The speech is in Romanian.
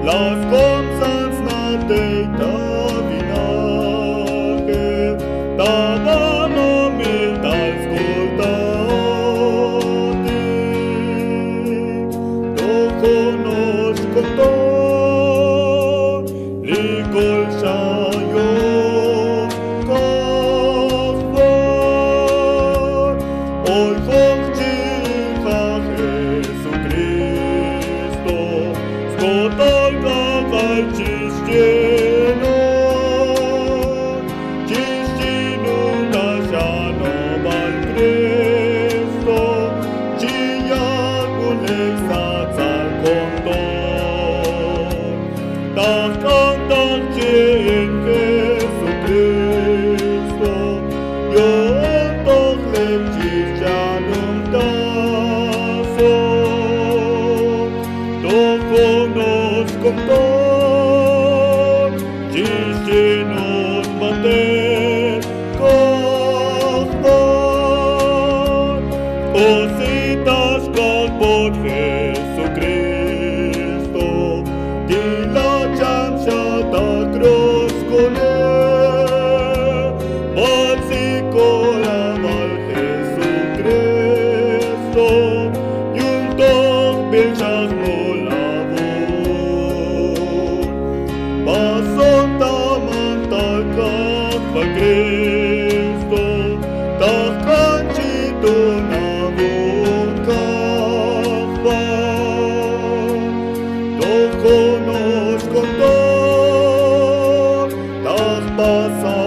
Las consens na deita vinage, davano milt ascoltati. To conosco to, licol shayo kosfor, oi chokchicha Jesucristo, skotol kakal ciścieno, ciścinu nasiano bal Cristo, cijagunek sacal condor, tak cantar en Jesucristo, yo toch lep ciścianum taso, to conosco tot, cistinos bater cosmos, ositas calpot Jesucristo, dilacam shata croscole, batsicola mal Jesucristo, yuntoch bilchach Cristo, tak kancito na vukapa, to conosco to, tak pasa